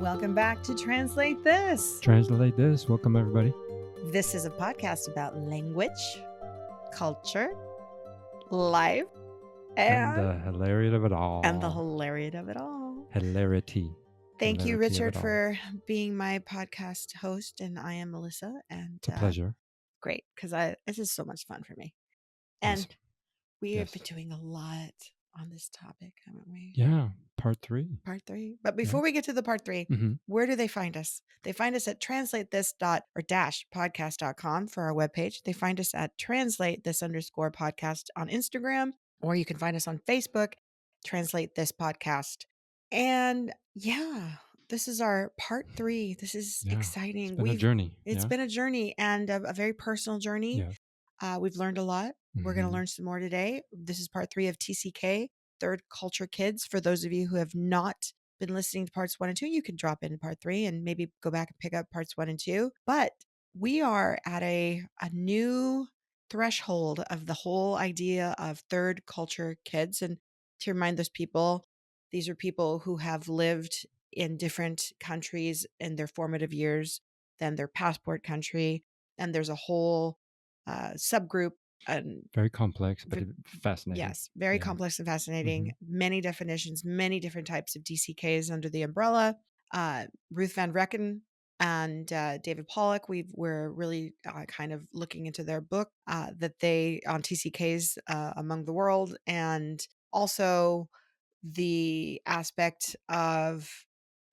Welcome back to Translate This. Translate this. Welcome, everybody. This is a podcast about language, culture, life, And the hilarity of it all. And the hilarity of it all. Hilarity. Thank you, Hilarity of Richard, it all. for being my podcast host. And I am Melissa. And It's a pleasure. Great, because this is so much fun for me. Awesome. And we have Yes. been doing a lot on this topic, haven't we? Yeah, part 3. Part 3. But before we get to the part 3, where do they find us? They find us at translatetthis.podcast.com for our webpage. They find us at translatetthis_podcast on Instagram, or you can find us on Facebook, Translate This Podcast. And yeah, this is our part 3. This is exciting. It's been a journey. It's been a journey, and a very personal journey. Yes. We've learned a lot. We're going to learn some more today. This is part 3 of TCK, Third Culture Kids. For those of you who have not been listening to parts 1 and 2, you can drop in part 3 and maybe go back and pick up parts 1 and 2. But we are at a new threshold of the whole idea of third culture kids. And to remind those people, these are people who have lived in different countries in their formative years than their passport country. And there's a whole subgroup. Very complex, but fascinating. Yes, very complex and fascinating. Many definitions, many different types of DCKs under the umbrella. Ruth Van Recken and David Pollock, we're really kind of looking into their book that they on TCKs among the world, and also the aspect of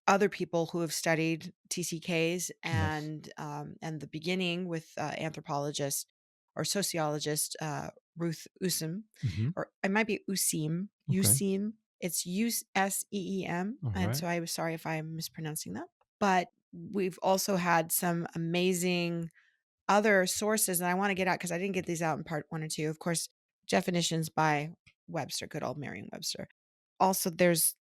other people who have studied TCKs and the beginning with anthropologist or sociologist Ruth Usim, or it might be Usim. Okay. Usim. It's Useem. And so I was sorry if I'm mispronouncing that. But we've also had some amazing other sources, and I want to get out because I didn't get these out in part 1 and 2. Of course, definitions by Webster, good old Merriam-Webster. Also, there's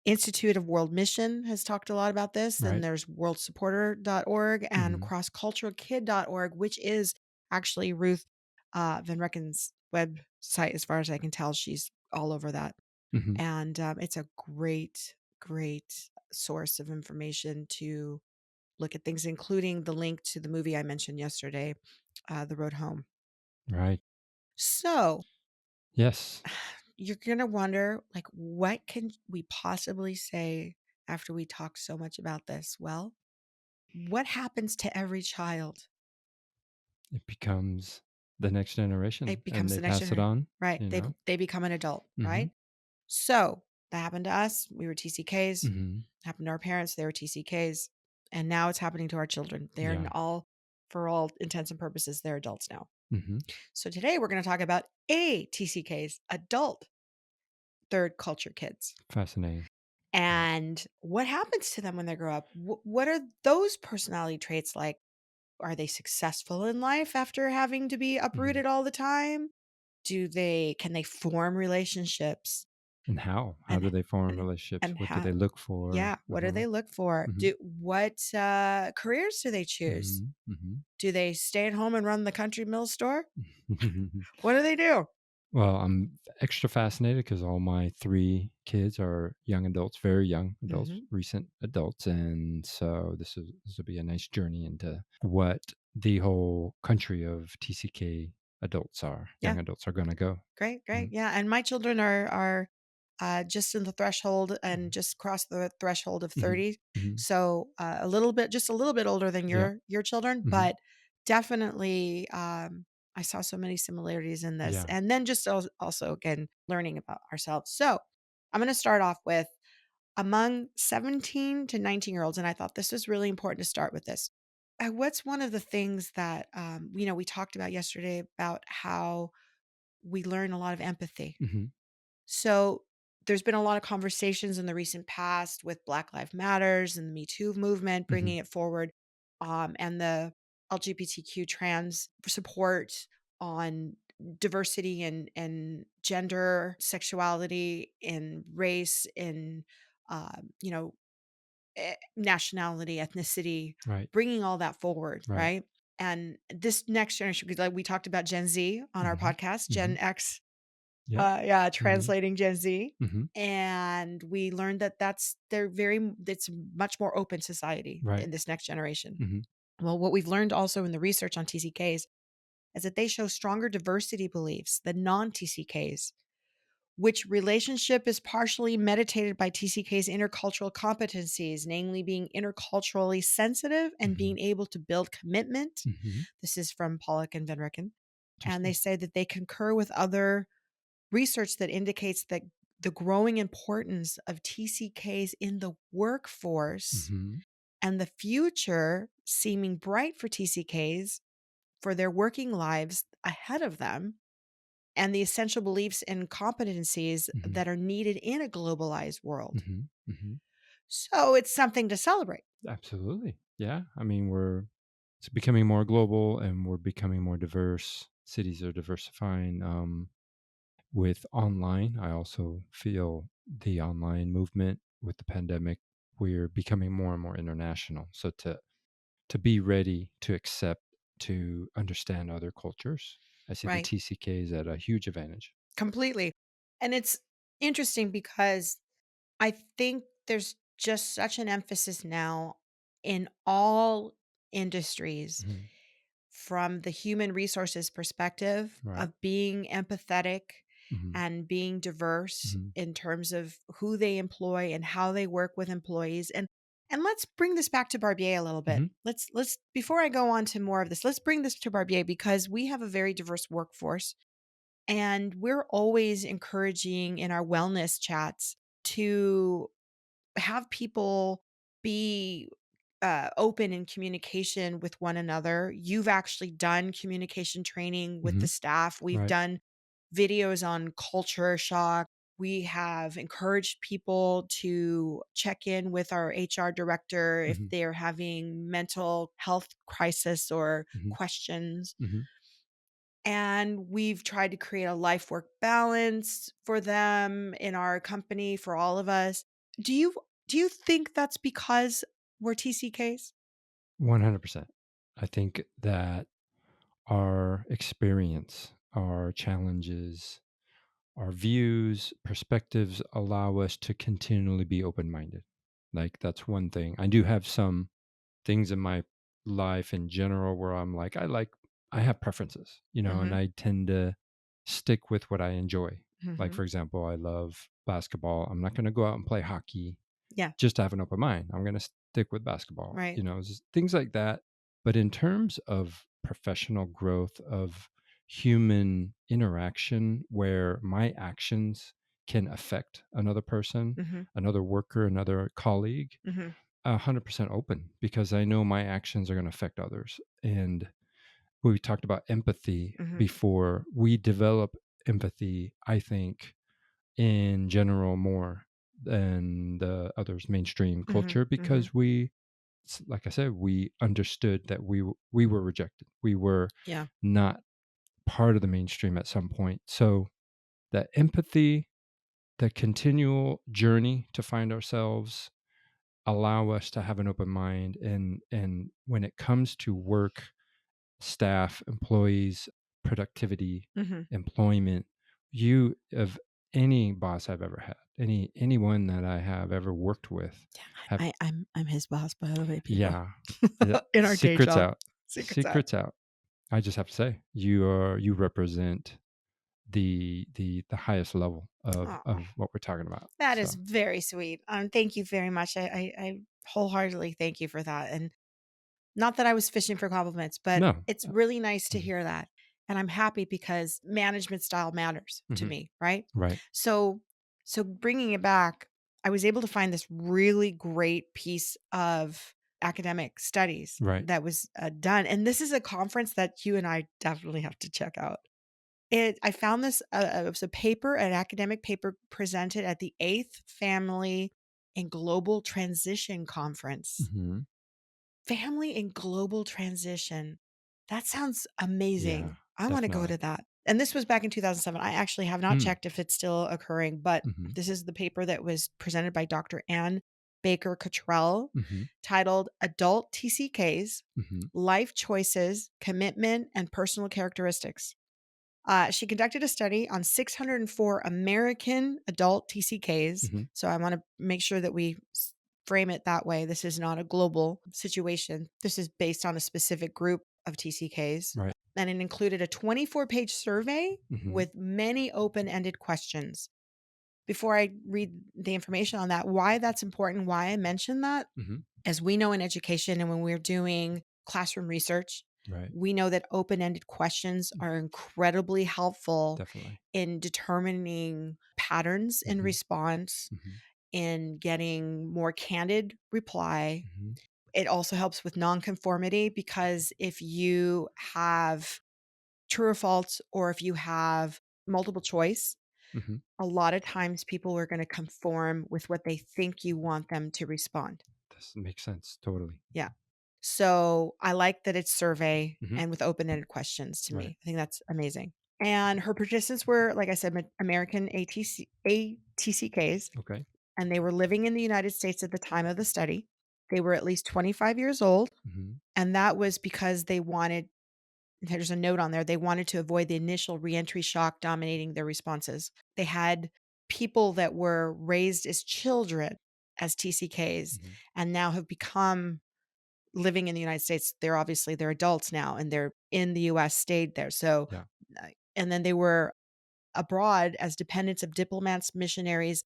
Institute of World Mission has talked a lot about this. Then there's worldsupporter.org and crossculturalkid.org, which is actually Ruth Van Recken's website. As far as I can tell, she's all over that. And it's a great, great source of information to look at things, including the link to the movie I mentioned yesterday, The Road Home. Right. So, yes, you're going to wonder, like, what can we possibly say after we talk so much about this? Well, what happens to every child? It becomes the next generation. It becomes and the they next pass it on. Right. They become an adult, right? So that happened to us. We were TCKs. Happened to our parents. They were TCKs. And now it's happening to our children. They're for all intents and purposes, they're adults now. So today we're going to talk about TCKs, adult third culture kids. Fascinating. And what happens to them when they grow up? What are those personality traits like? Are they successful in life after having to be uprooted all the time? Can they form relationships? And how? How do they form relationships? And what do they look for? Yeah, what do they look for? What careers do they choose? Do they stay at home and run the country mill store? What do they do? Well, I'm extra fascinated because all my 3 kids are young adults, very young adults, recent adults. And so this will be a nice journey into what the whole country of TCK adults are, young adults are going to go. Great. Yeah. And my children are just in the threshold and just crossed the threshold of 30. So just a little bit older than your children, but definitely I saw so many similarities in this. Yeah. And then just also, again, learning about ourselves. So I'm going to start off with among 17 to 19-year-olds. And I thought this was really important to start with this. What's one of the things that, we talked about yesterday about how we learn a lot of empathy. So there's been a lot of conversations in the recent past with Black Lives Matters and the Me Too movement, bringing it forward, and the LGBTQ trans support on diversity and gender, sexuality, and race, and nationality, ethnicity, bringing all that forward, right? And this next generation, because like we talked about Gen Z on our podcast, Gen X Yep. Yeah, Mhm. translating Gen Z, Mhm. and we learned that they're it's a much more open society Right. in this next generation. Mhm. Well, what we've learned also in the research on TCKs is that they show stronger diversity beliefs than non-TCKs, which relationship is partially meditated by TCK's intercultural competencies, namely being interculturally sensitive and Mhm. being able to build commitment. Mhm. This is from Pollock and Van Ricken. And they Interesting. say that they concur with other research that indicates that the growing importance of TCKs in the workforce Mhm. and the future seeming bright for TCKs for their working lives ahead of them and the essential beliefs and competencies Mhm. that are needed in a globalized world. Mhm. Mhm. So it's something to celebrate. Absolutely. Yeah. I mean, it's becoming more global and we're becoming more diverse. Cities are diversifying. With online, I also feel the online movement with the pandemic, we're becoming more and more international. So to be ready to accept, to understand other cultures, I see the Right. TCK is at a huge advantage. Completely. And it's interesting because I think there's just such an emphasis now in all industries Mhm. from the human resources perspective Right. of being empathetic Mhm. and being diverse Mhm. in terms of who they employ and how they work with employees. And let's bring this back to Barbier a little bit. Mhm. Let's before I go on to more of this, let's bring this to Barbier because we have a very diverse workforce and we're always encouraging in our wellness chats to have people be open in communication with one another. You've actually done communication training with the Mhm. staff. We've Right. done videos on culture shock. We have encouraged people to check in with our HR director if Mhm. they're having mental health crisis or Mhm. questions. Mhm. And we've tried to create a life work balance for them in our company for all of us. Do you do you think that's because we're TCKs? 100%. I think that our experience, our challenges, our views, perspectives allow us to continually be open minded. Like, that's one thing. I do have some things in my life in general where I'm like, I have preferences, and Mhm. I tend to stick with what I enjoy. Like, Mhm. for example, I love basketball. I'm not going to go out and play hockey Yeah. just to have an open mind. I'm going to stick with basketball, Right. just things like that. But in terms of professional growth, of human interaction, where my actions can affect another person, Mhm. another worker, another colleague, Mhm. 100% open because I know my actions are going to affect others. And we talked about empathy Mhm. before. We develop empathy, I think, in general more than the others mainstream Mhm. culture Mhm. because like I said, we understood that we were rejected. We were Yeah. not part of the mainstream at some point. So that empathy, the continual journey to find ourselves allow us to have an open mind, and when it comes to work, staff, employees, productivity, Mhm. employment, you of any boss I've ever had, anyone that I have ever worked with Yeah. have I'm his boss, by the way, people. yeah, yeah, In our day secrets job. out. Secrets out. Secrets out. I just have to say, you represent the highest level Aw. of what we're talking about. That So is very sweet. Thank you very much. I wholeheartedly thank you for that. And not that I was fishing for compliments, but no. it's really nice to Mhm. hear that. And I'm happy because management style matters to Mhm. me, right? Right. So bringing it back, I was able to find this really great piece of academic studies Right. that was done, and this is a conference that you and I definitely have to check out. I found this it was a paper, an academic paper presented at the 8th Family and Global Transition Conference. Mhm. Family and global transition. That sounds Yeah, amazing. I wanna go definitely. to that. And this was back in 2007. I actually have not Mm. checked if it's still occurring, but Mhm. this is the paper that was presented by Dr. Ann Baker Cottrell, Mhm. titled Adult TCKs: Mhm. Life Choices, Commitment, and Personal Characteristics. She conducted a study on 604 American adult TCKs. Mhm. So I want to make sure that we frame it that way. This is not a global situation. This is based on a specific group of TCKs. Right. And it included a 24-page survey Mhm. with many open ended questions. Before I read the information on that, why that's important, why I mention that, Mhm. as we know in education and when we're doing classroom research, Right. we know that open ended questions are incredibly helpful Definitely. in determining patterns in Mhm. response, Mhm. in getting more candid reply. Mhm. It also helps with nonconformity because if you have true or false, or if you have multiple choice, Mhm. a lot of times people are going to conform with what they think you want them to respond. This makes sense. Totally. Yeah. So I like that it's survey Mhm. and with open ended questions to Right. me. I think that's amazing. And her participants were, like I said, American ATCKs, Okay. and they were living in the United States at the time of the study. They were at least 25 years old. Mhm. And that was because there's a note on there, they wanted to avoid the initial reentry shock dominating their responses. They had people that were raised as children as TCKs Mhm. and now have become living in the United States. They're adults now and they're in the US, stayed there. So, Yeah. and then they were abroad as dependents of diplomats, missionaries,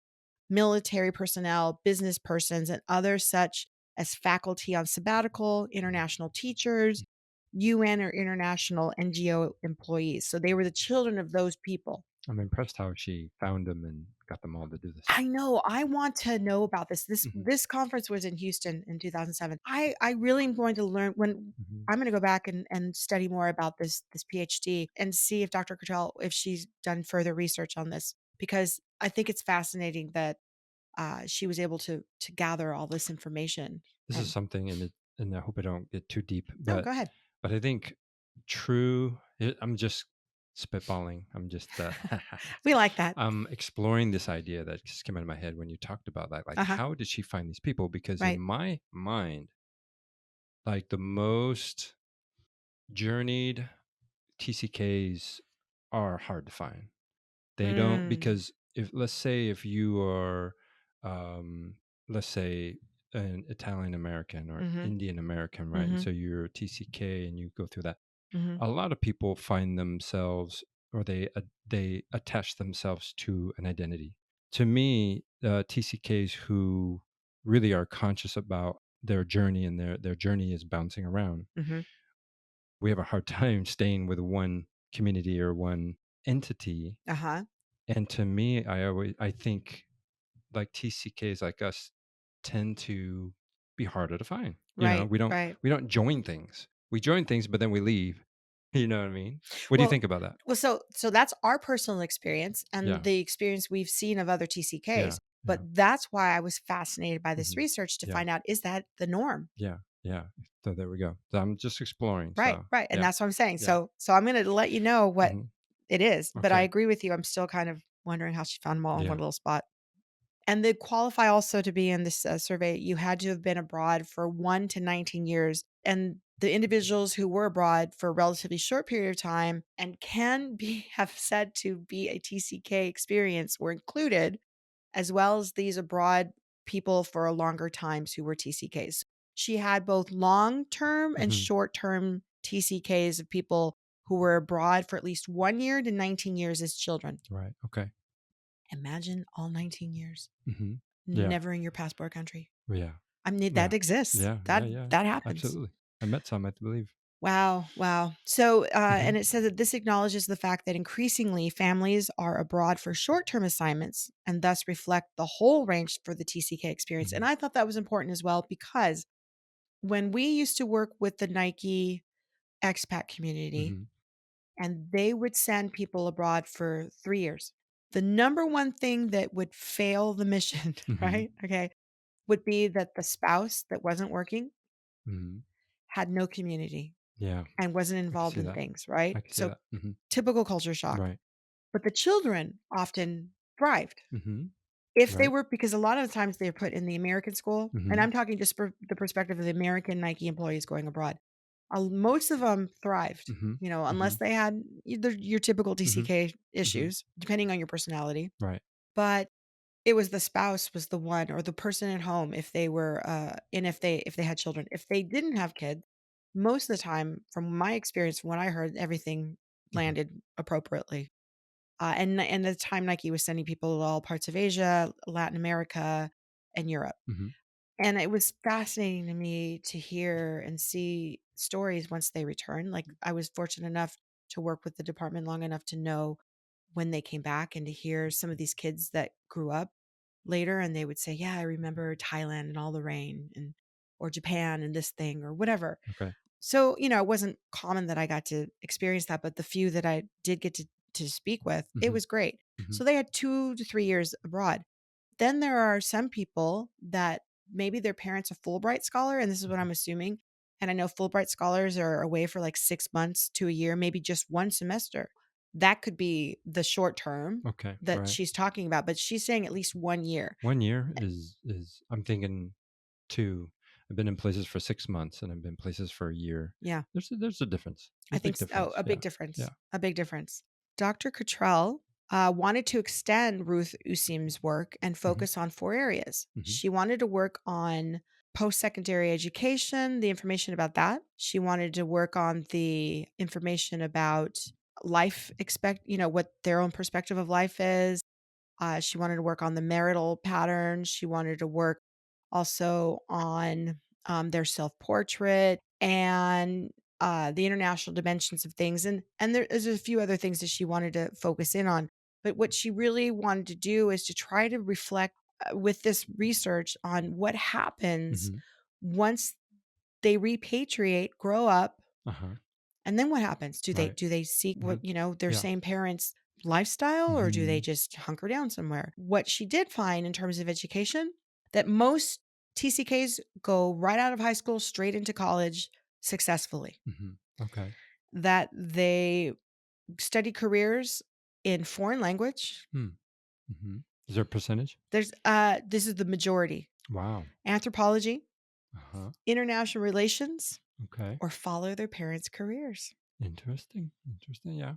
military personnel, business persons, and others such as faculty on sabbatical, international teachers, UN or international NGO employees. So they were the children of those people. I'm impressed how she found them and got them all to do this. I know. I want to know about this. This Mhm. this conference was in Houston in 2007. I really am going to learn when Mhm. I'm going to go back and study more about this PhD and see if Dr. Cottrell, if she's done further research on this, because I think it's fascinating that she was able to gather all this information. This is And something, and I hope I don't get too deep, no, go ahead. but I think true. I'm just spitballing. I'm just We like that. I'm exploring this idea that just came out of my head when you talked about that. Like, Uh huh. how did she find these people? Because in Right. my mind, like the most journeyed TCKs are hard to find. They don't, Mm. because if, let's say, if you are, um, let's say, an Italian American or Mm-hmm. Indian American, right? And Mm-hmm. so you're a TCK and you go through that. Mm-hmm. A lot of people find themselves, or they attach themselves to an identity. To me, TCKs who really are conscious about their journey, and their journey is bouncing around, Mm-hmm. we have a hard time staying with one community or one entity. Uh huh. And to me, I think like TCKs like us tend to be harder to find. Right. We don't Right. join things. We join things, but then we leave. You know what I mean? What do you Well, think about that? so that's our personal experience and Yeah. the experience we've seen of other Yeah. TCKs. But Yeah. that's why I was fascinated by this Hmm. research to Yeah. find out, is that the norm? Yeah. Yeah. So there we go. So I'm just exploring. Right, So right. And yeah. that's what I'm saying. Yeah. So I'm going to let you know what Hmm. it is. But I Okay. agree with you. I'm still kind of wondering how she found them all in one Yeah. little spot. And they qualify also to be in this survey. You had to have been abroad for 1 to 19 years. And the individuals who were abroad for a relatively short period of time and can be have said to be a TCK experience were included, as well as these abroad people for a longer times who were TCKs. She had both long term and Hmm. short term TCKs of people who were abroad for at least 1 year to 19 years as children. Right. Okay. Imagine all 19 years, Hmm. Yeah. never in your passport country. Yeah. I mean, Yeah. that exists. Yeah. Yeah. That Yeah. that happens. Absolutely. I met some, I believe. Wow, wow. So, Hmm. and it says that this acknowledges the fact that increasingly families are abroad for short-term assignments and thus reflect the whole range for the TCK experience. And Hmm. I thought that was important as well because when we used to work with the Nike expat community Hmm. and they would send people abroad for 3 years, the number one thing that would fail the mission, Hmm. right? Okay, would be that the spouse that wasn't working Hmm. had no community Yeah. and wasn't I can involved see in that. things, right? I can see So that. Hmm. typical culture shock. Right. But the children often thrived Hmm. if they Right. were, because a lot of the times they're put in the American school. And Hmm. I'm talking just for the perspective of the American Nike employees going abroad. Most of them thrived, Mhm. unless Mhm. they had your typical Mhm. TCK Mhm. issues, depending on your personality. Right. But it was the spouse was the one, or the person at home, if they were, and if they had children. If they didn't have kids, most of the time, from my experience, from what I heard, everything Mhm. landed appropriately. And the time Nike was sending people to all parts of Asia, Latin America, and Europe. Mhm. And it was fascinating to me to hear and see stories once they returned. Like, I was fortunate enough to work with the department long enough to know when they came back, and to hear some of these kids that grew up later, and they would say, "Yeah, I remember Thailand and all the rain, and or Japan and this thing or whatever." Okay. So, it wasn't common that I got to experience that, but the few that I did get to speak with, it Mhm. was great. Mhm. So they had 2 to 3 years abroad. Then there are some people that maybe their parents a Fulbright scholar, and this is what Mhm. I'm assuming, and I know Fulbright scholars are away for, like, 6 months to a year, maybe just 1 semester. That could be the short term Okay. that Right. she's talking about, but she's saying at least 1 year. 1 year is I'm thinking 2. I've been in places for 6 months, and I've been places for a year. Yeah. There's a difference. I There's a think big s oh, difference. a Yeah. big difference, Yeah. a big difference. Dr. Cottrell, wanted to extend Ruth Usim's work and Mhm. focus on 4 areas. Mhm. She wanted to work on post-secondary education, the information about that. She wanted to work on the information about life what their own perspective of life is. She wanted to work on the marital patterns. She wanted to work also on their self portrait and the international dimensions of things. And there's a few other things that she wanted to focus in on. But what she really wanted to do is to try to reflect with this research on what happens Mhm. once they repatriate, grow up, Uh-huh. and then what happens? Do they Right. do they seek Mhm. their Yeah. same parents' lifestyle, or do they Mhm. just hunker down somewhere? What she did find in terms of education, that most TCKs go right out of high school straight into college successfully. Mhm. Okay. That they study careers in foreign language. Hmm. Mhm. Is there a percentage? This is the majority. Wow. Anthropology, Uh-huh. international relations, Okay. or follow their parents' careers. Interesting. Interesting. Yeah.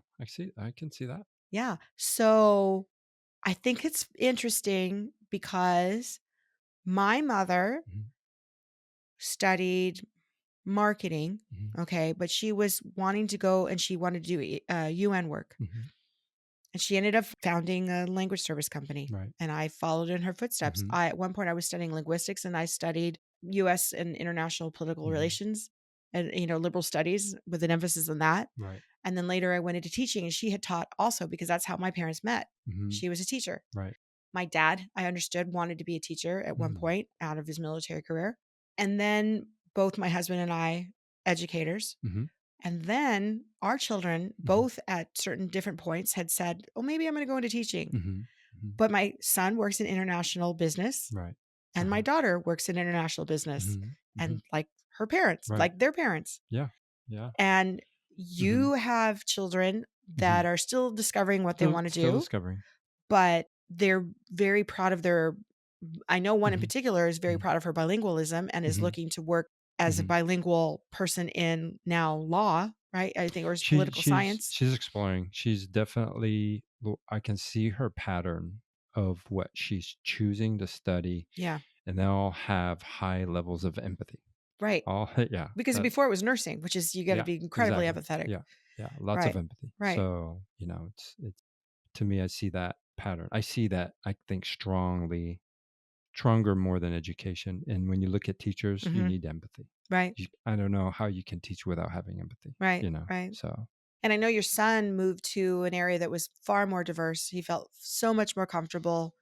I can see that. Yeah. So I think it's interesting because my mother Mhm. studied marketing, Mhm. okay, but she was wanting to go, and she wanted to do UN work. Mhm. And she ended up founding a language service company, Right. and I followed in her footsteps. Mhm. At one point I was studying linguistics, and I studied US and international political Mhm. relations, and liberal studies with an emphasis on that. Right. And then later I went into teaching, and she had taught also, because that's how my parents met. Mhm. She was a teacher. Right. My dad, I understood, wanted to be a teacher at one Mm. point out of his military career. And then both my husband and I, educators. Mhm. And then our children, Mhm. both at certain different points, had said, "Oh, maybe I'm going to go into teaching." Mhm. Mhm. But my son works in international business, Right. and my Uh-huh. daughter works in international business, Mhm. Mhm. and like her parents, Right. like their parents. Yeah. Yeah. And Mhm. you have children Mhm. that are still discovering what they want to Still do, discovering. but they're very proud of their I know one in Mhm. particular is very Mhm. proud of her bilingualism and is Mhm. looking to work as a Mhm. bilingual person in now law, right? I think, or is political science. She's exploring. She's definitely I can see her pattern of what she's choosing to study, Yeah, and they all have high levels of empathy. right. All yeah, Because that before it was nursing, which is you got to yeah, be incredibly exactly. empathetic. Yeah. Yeah, lots of Right. empathy. Right. So, it's to me I see that pattern. I see that I think stronger more than education. And when you look at teachers, you Mhm. need empathy. Right. I don't know how you can teach without having empathy, Right. Right. So, And I know your son moved to an area that was far more diverse. He felt so much more comfortable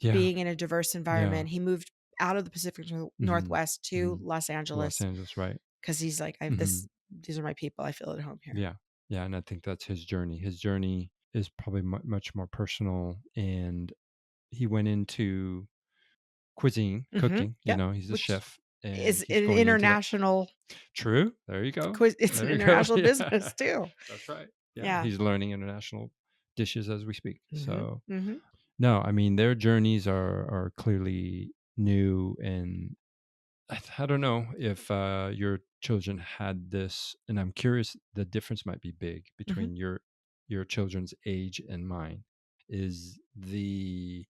yeah, being in a diverse yeah. environment. He moved out of the Pacific Mhm, Northwest to mhm. Los To Los Angeles Angeles, right. because he's like, Mhm. these are my people. I feel at home here. Yeah, yeah, and I think that's his journey. His journey is probably much more personal, and he went into cuisine, cooking, Yep. he's a Which chef, and is he's an going into that. international True, there you go. quiz. It's an There you go, international yeah. business too. That's right. Yeah, Yeah. he's learning international dishes as we speak, Mhm. so Mhm. no, I mean, their journeys are clearly new, and I don't know if, you're children had this, and I'm curious, the difference might be big Mhm. between your children's age and mine, is the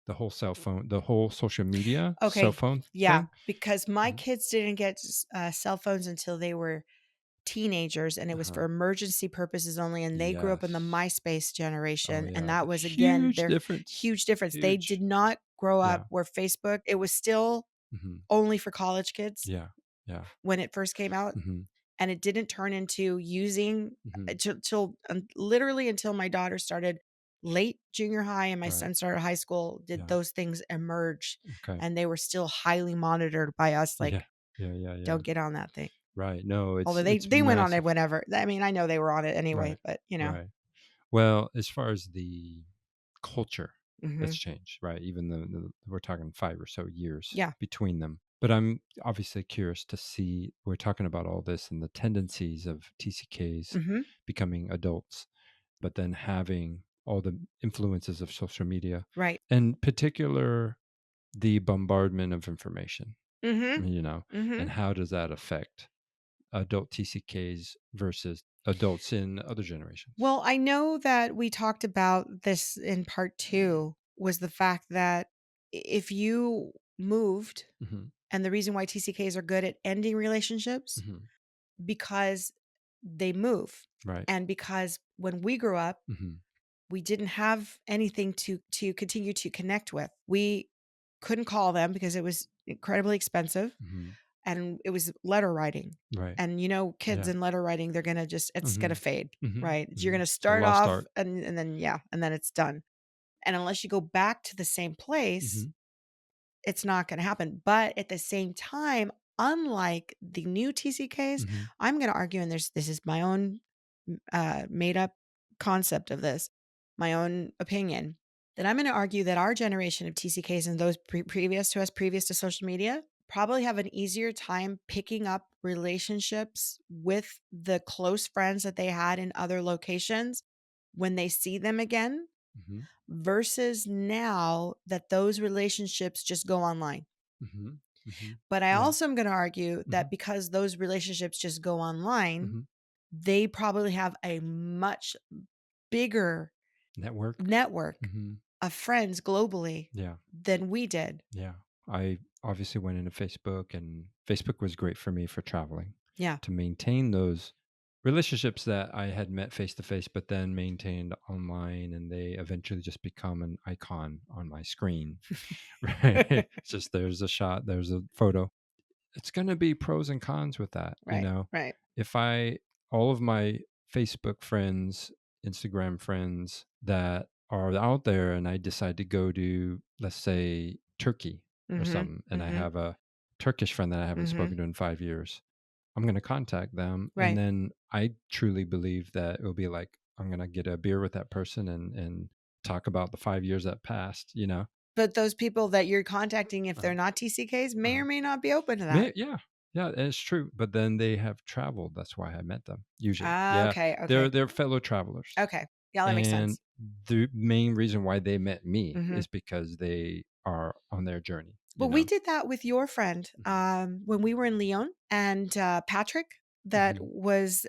whole cell phone, the whole social media cell Okay. phone Yeah, thing. because my Mhm. kids didn't get cell phones until they were teenagers, and it was Uh-huh. for emergency purposes only, and they grew up in the Yes. MySpace Oh, generation, and yeah. that The was, again, huge their difference. huge difference. They did Huge. not grow up Yeah. where Facebook, it was still Mhm. only for college kids Yeah. Yeah. when it first came out, Mhm. and it didn't turn into using Mhm. till literally until my daughter started late junior high and my Right. son started high school did Yeah. those things emerge, Okay. and they were still highly monitored by us, Yeah. like, Yeah, yeah, yeah. "Don't get on that thing." Right. No, Although they it's they went on it massive. whenever. I mean, I know they were on it anyway, Right. but, Right. Well, as far as the culture that's Mhm. changed, right? Even though we're talking 5 or so years Yeah. between them. But I'm obviously curious to see, we're talking about all this and the tendencies of TCKs Mhm. becoming adults, but then having all the influences of social media, Right. and particular the bombardment of information, Mhm. you know, and Mhm. how does that affect adult TCKs versus adults in other generations? Well, I know that we talked about this in part 2, was the fact that if you moved, Hmm. and the reason why TCKs are good at ending relationships, Hmm. because they move, Right. and because when we grew up, Hmm. we didn't have anything to continue to connect with. We couldn't call them because it was incredibly expensive, Hmm. and it was letter writing. Right. And, kids Yeah. in letter writing, they're gonna just it's gonna Mhm. fade, Mhm. right? You're Mhm. gonna It's a start lost off art. and then yeah, and then it's done. And unless you go back to the same place, Mhm. it's not gonna happen. But at the same time, unlike the new TCKs, Mhm. I'm gonna argue, and this is my own made up concept of this, my own opinion, that I'm gonna argue that our generation of TCKs and those previous to us, previous to social media, probably have an easier time picking up relationships with the close friends that they had in other locations when they see them again Mhm. versus now that those relationships just go online. Mhm. Mhm. But I Yeah. also am going to argue that Mhm. because those relationships just go online, Mhm. they probably have a much bigger Network. network Mhm. of friends globally Yeah. than we did. Yeah. I obviously went into Facebook, and Facebook was great for me for traveling, Yeah. to maintain those relationships that I had met face to face, but then maintained online, and they eventually just become an icon on my screen. Right. It's just, there's a shot, there's a photo. It's going to be pros and cons with that, you Right. know. Right. If I all of my Facebook friends, Instagram friends that are out there, and I decide to go to, let's say, Turkey or Mhm. something, and I Mhm. have a Turkish friend that I haven't Mhm. spoken to in 5 years, I'm going to contact them, and Right. then I truly believe that it will be like, I'm going to get a beer with that person and talk about the 5 years that passed, you know. But those people that you're contacting, if Uh-huh. they're not TCKs, may Uh-huh. or may not be open to that. Yeah, yeah, and it's true. But then they have traveled. That's why I met them. Usually, Ah, yeah, okay. they're Okay. they're fellow travelers, Okay. Yeah, that makes and sense. the main reason why they met me Mhm. is because they are on their journey. You Well, we know. did that with your friend, Hmm. when we were in Lyon, and, Patrick that Hmm. was,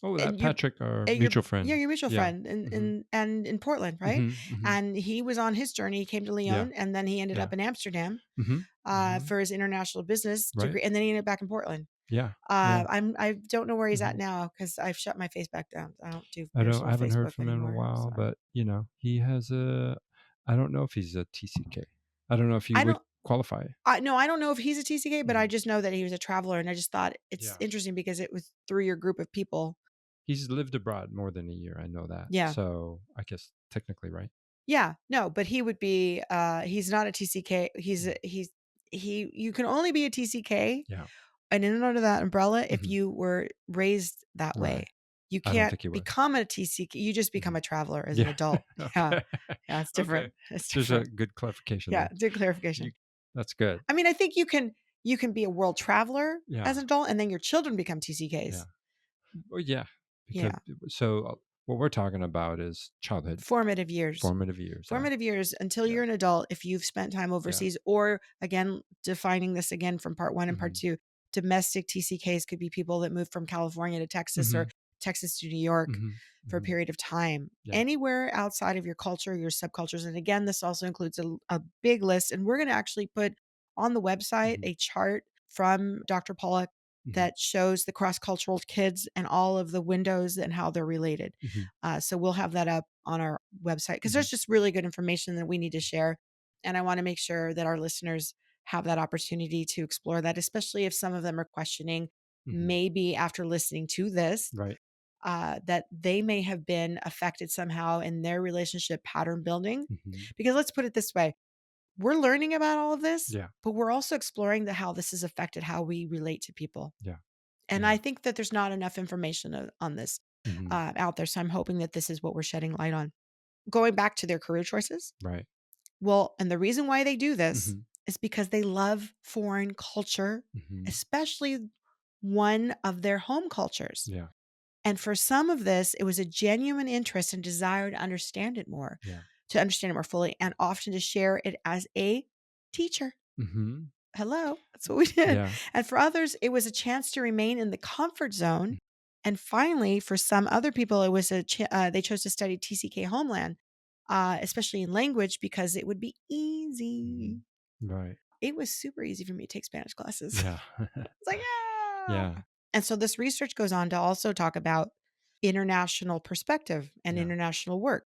Oh, that and you Patrick, our your mutual yeah, friend. your mutual Yeah. friend in Hmm. in Portland, right? Hmm. Hmm. And he was on his journey, he came to Yeah. Lyon, and then he ended Yeah. up in Amsterdam, Hmm. Hmm. for his international business Right. degree, and then he ended up back in Portland. Yeah. Yeah. I don't know where he's at Hmm. now because 'cause I've shut my face back down. I don't do I personal haven't heard Facebook from him in a anymore, while, so but he has a. I don't know if he's a TCK. I don't know if you I would don't qualify. no, I don't know if he's a TCK, but I Mhm. just know that he was a traveler, and I just thought it's Yeah. interesting because it was through your group of people. He's lived abroad more than a year, I know that. Yeah. So, I guess technically, right? Yeah. No, but he would be, he's not a TCK. Mm. You can only be a TCK Yeah. and in and under that umbrella if Mhm. you were raised that way. Right. You I don't can't think he was. become a TCK. You just become Mhm. a traveler as an Yeah. adult. Yeah. Okay. Yeah. It's Okay. different. It's There's a different. good clarification Yeah. there. Good You clarification. That's good. I mean, I think you can be a world traveler Yeah. as an adult and then your children become Yeah. TCKs. Well, yeah, because Yeah. what we're talking about is childhood, Formative years. formative years. Yeah. Formative years until Yeah. you're an adult, if you've spent time Yeah. overseas, or again, defining this again from part 1 and part Mhm. 2, domestic TCKs could be people that moved from California to Texas or Mhm. Texas to New York Mhm. for a Mhm. period of time. Yeah. Anywhere outside of your culture, your subcultures. And again, this also includes a big list. And we're going to actually put on the website Mhm. a chart from Dr. Pollock Mhm. that shows the cross cultural kids and all of the windows and how they're related. Mhm. So we'll have that up on our website because Mhm. there's just really good information that we need to share. And I want to make sure that our listeners have that opportunity to explore that, especially if some of them are questioning, Mhm. maybe after listening to this, Right. that they may have been affected somehow in their relationship pattern building. Mhm. Because let's put it this way, we're learning about all of this, Yeah. but we're also exploring how this has affected how we relate to people. Yeah. And Yeah. I think that there's not enough information on this Mhm. out there. So I'm hoping that this is what we're shedding light on. Going back to their career choices. Right. Well, and the reason why they do this Mhm. is because they love foreign culture, Mhm. especially one of their home cultures. Yeah. And for some of this, it was a genuine interest and desire Yeah. to understand it more fully, and often to share it as a teacher. Mhm. Hello, that's what we did. Yeah. And for others, it was a chance to remain in the comfort zone. Mm. And finally, for some other people, it was they chose to study TCK homeland, especially in language because it would be easy. Mhm. Right. It was super easy for me to take Spanish classes. Yeah. It's like, yeah. Yeah. And so this research goes on to also talk about international perspective and Yeah. international work.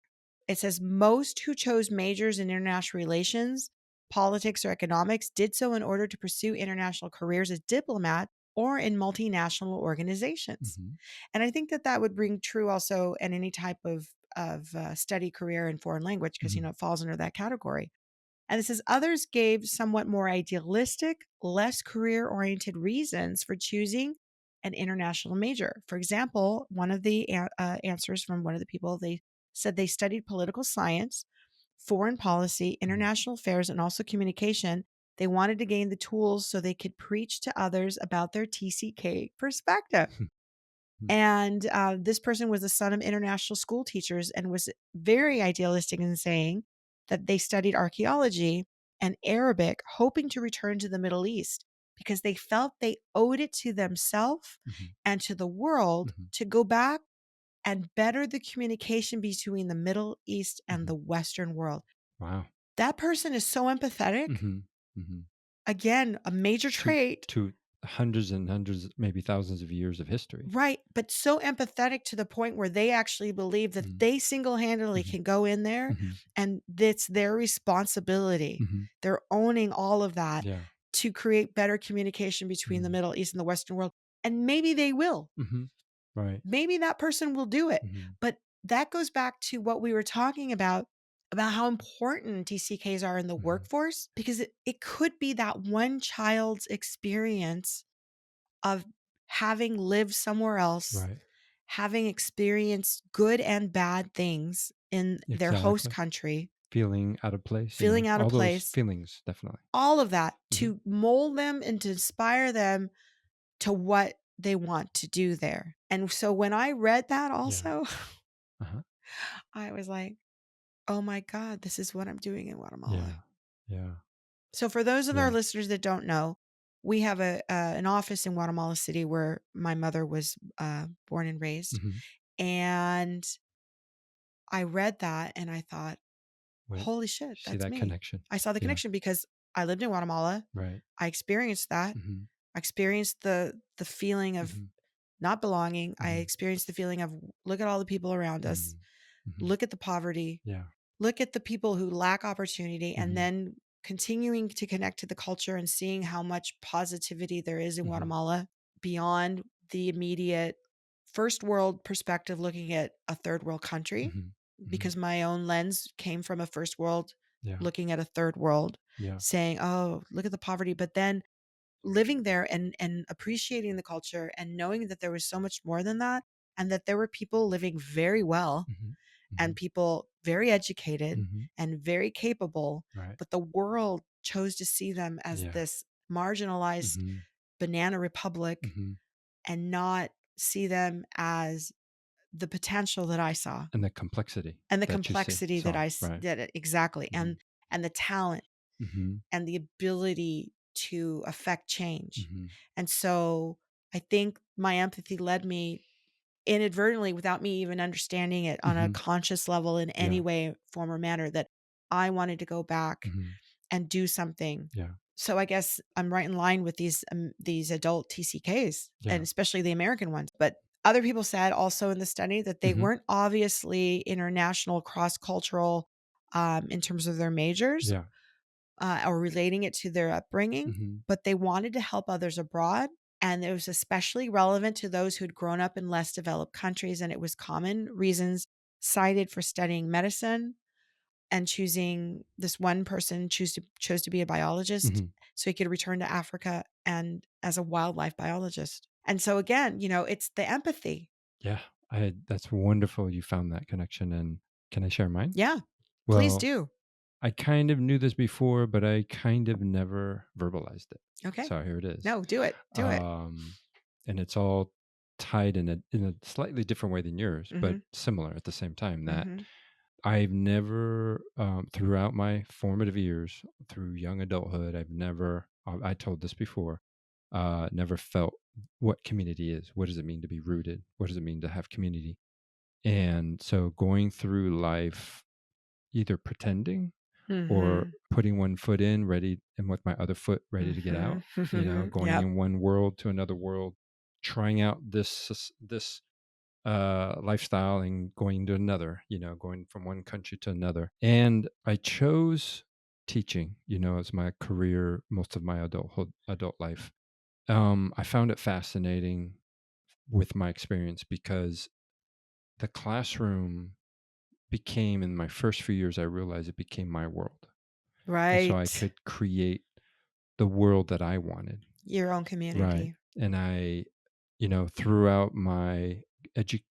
It says most who chose majors in international relations, politics, or economics did so in order to pursue international careers as diplomat or in multinational organizations. Mhm. And I think that that would ring true also in any type of study career in foreign language because Mhm. it falls under that category. And it says others gave somewhat more idealistic, less career oriented reasons for choosing an international major. For example, one of the answers from one of the people, they said they studied political science, foreign policy, Mhm. international affairs, and also communication. They wanted to gain the tools so they could preach to others about their TCK perspective. Mhm. And this person was the son of international school teachers and was very idealistic in saying that they studied archaeology and Arabic, hoping to return to the Middle East because they felt they owed it to themselves Mhm. and to the world Mhm. to go back and better the communication between the Middle East and Mhm. the Western world. Wow. That person is so empathetic. Mhm. Mhm. Again, a major To trait. to hundreds and hundreds, maybe thousands of years of history. Right, but so empathetic to the point where they actually believe that Mhm. they single-handedly Mhm. can go in there Mhm. and it's their responsibility. Mhm. They're owning all of that Yeah. to create better communication between the Mhm. Middle East and the Western world. And maybe they will. Mhm. Right. Maybe that person will do it. Mhm. But that goes back to what we were talking about how important TCKs are in the Mhm. workforce, because it could be that one child's experience of having lived somewhere else, Right. having experienced good and bad things in their host Exactly. country, Feeling out of place, feeling out of all those place, feelings, definitely. all of that Mhm. to mold them and to inspire them to what they want to do there. And so when I read that Yeah. also, Uh-huh. I was like, oh my God, this is what I'm doing in Guatemala. Yeah. Yeah. So for those of our Yeah. listeners that don't know, we have an office in Guatemala City where my mother was born and raised. Mhm. And I read that and I thought, Wait. holy shit, See that's that me. connection? I saw the Yeah. connection because I lived in Guatemala. Right. I experienced that. Mhm. I experienced the feeling of Mhm. not belonging. I Mhm. experienced the feeling of look at all the people around us. Mhm. Mhm. Look at the poverty. Yeah. Look at the people who lack opportunity and Mhm. then continuing to connect to the culture and seeing how much positivity there is in Mhm. Guatemala beyond the immediate first world perspective looking at a third world country, Mhm. Mhm. because my own lens came from a first world Yeah. looking at a third world, Yeah. saying, oh, look at the poverty, but then living there and appreciating the culture and knowing that there was so much more than that, and that there were people living very well Mhm. and Mhm. people very educated Mhm. and very capable, Right. but the world chose to see them as Yeah. this marginalized Mhm. banana republic Mhm. and not see them as the potential that I saw And the complexity and the that you complexity that saw, right. that exactly, Mhm. and the talent Mhm. and the ability to affect change. Mhm. And so I think my empathy led me inadvertently, without me even understanding it on a Mhm. conscious level in any Yeah. way, form, or manner, that I wanted to go back Mhm. and do something. Yeah. So I guess I'm right in line with these adult TCKs, and Yeah. especially the American ones. But other people said also in the study that they Mhm. weren't obviously international, cross cultural, in terms of their majors, Yeah. or relating it to their upbringing, Mhm. but they wanted to help others abroad. And it was especially relevant to those who'd grown up in less developed countries. And it was common reasons cited for studying medicine, and choosing this one person chose to be a biologist Mhm. so he could return to Africa and as a wildlife biologist. And so again, it's the empathy. Yeah. That's wonderful you found that connection, and can I share mine? Yeah, please Well, do. I kind of knew this before, but I kind of never verbalized it. Okay. So here it is. No, do it. Do it. Um, and it's all tied in a slightly different way than yours, but Mhm. similar at the same time. That Mhm. I've never, throughout my formative years, through young adulthood, I've never. I told this before. Never felt what community is. What does it mean to be rooted? What does it mean to have community? And so going through life, either pretending or Mhm. putting one foot in ready and with my other foot ready to get Mhm. out, going Yep. in one world to another world, trying out this lifestyle and going to another, going from one country to another. And I chose teaching, as my career most of my adult life. I found it fascinating with my experience because the classroom became, in my first few years, I realized it became my world. And so I Right. could create the world that I wanted. Your own Right. community. And I, throughout my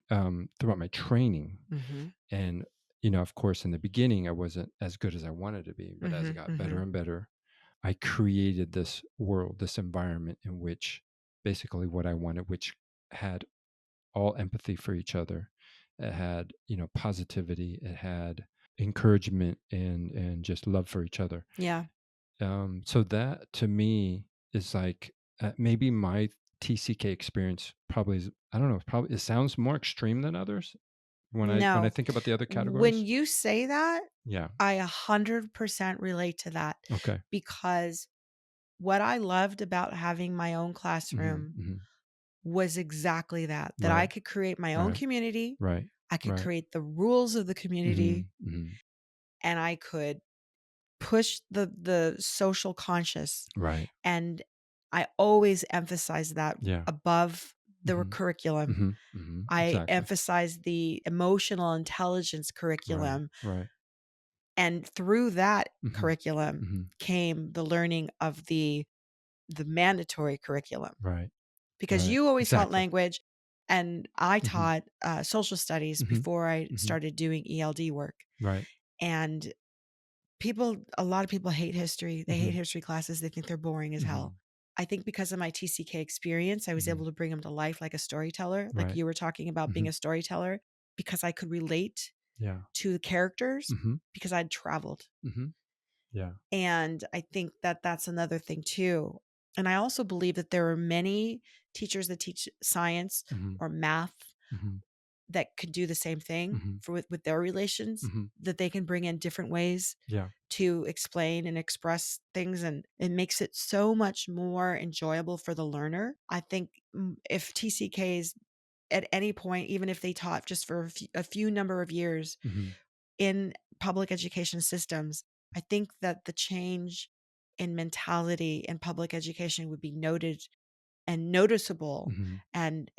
throughout my training, Mhm. and of course in the beginning I wasn't as good as I wanted to be, but as it Mhm. got better Mhm. and better, I created this world, this environment in which basically what I wanted, which had all empathy for each other. It had, positivity, it had encouragement and just love for each other. Yeah. So that to me is like, maybe my TCK experience probably is, I don't know, probably it sounds more extreme than others when I No. think about the other When categories. you say that, Yeah. I 100% relate to that, Okay. because what I loved about having my own Hmm. classroom Hmm. was exactly that I Right. could create my own Right. community, Right. I could Right. create the rules of the Hmm. community, Hmm. and I could push the social conscious, Right. and I always emphasize that Yeah. above the Hmm. curriculum. Hmm. Hmm. I Exactly. emphasize the emotional intelligence Right. curriculum, Right. and through that Hmm. curriculum Hmm. came the learning of the mandatory curriculum. Right. Because Right. you always taught Exactly. language, and I Hmm. taught, social studies Hmm. before I Hmm. started doing ELD work, Right. and a lot of people hate history. They hate Hmm. history classes. They think they're boring as hell. Hmm. I think because of my TCK experience, I was Hmm. able to bring them to life like a storyteller, like Right. you were talking about being Hmm. a storyteller, because I could relate Yeah. to the characters Hmm. because I'd traveled. Hmm. Yeah. And I think that that's another thing too. And I also believe that there are many teachers that teach science Hmm. or math Hmm. that could do the same thing Hmm. for with their relations, Hmm. that they can bring in different ways Yeah. to explain and express things, and it makes it so much more enjoyable for the learner. I think, if TCKs at any point, even if they taught just for a few number of years Hmm. in public education systems, I think that the change in mentality in public education would be noted and noticeable. Hmm. And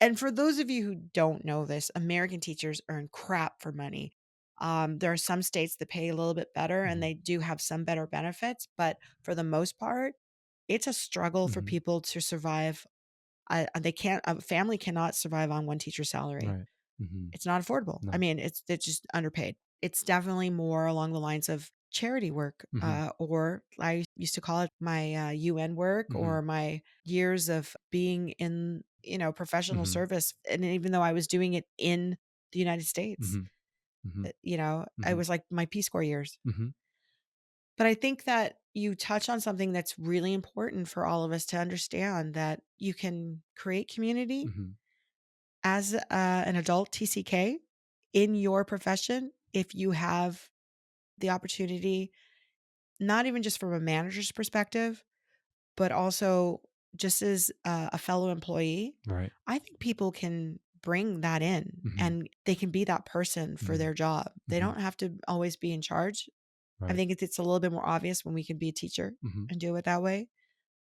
and for those of you who don't know this, American teachers earn crap for money. There are some states that pay a little bit better, and Hmm. they do have some better benefits, but for the most part, it's a struggle for Hmm. people to survive. They can't. A family cannot survive on one teacher's salary. Right. Hmm. It's not affordable. I No. mean, it's just underpaid. It's definitely more along the lines of charity work, Hmm. or I used to call it my, UN work, Hmm. or my years of being in, professional Hmm. service, and even though I was doing it in the United States, Hmm. Hmm. it Hmm. was like my Peace Corps years. Hmm. But I think that you touch on something that's really important for all of us to understand, that you can create community Mhm. as an adult TCK in your profession if you have the opportunity, not even just from a manager's perspective, but also just as a fellow employee. Right. I think people can bring that in Mhm. and they can be that person for Mhm. their job. They Mhm. don't have to always be in charge. I Right. think it's a little bit more obvious when we can be a teacher Mhm. and do it that way.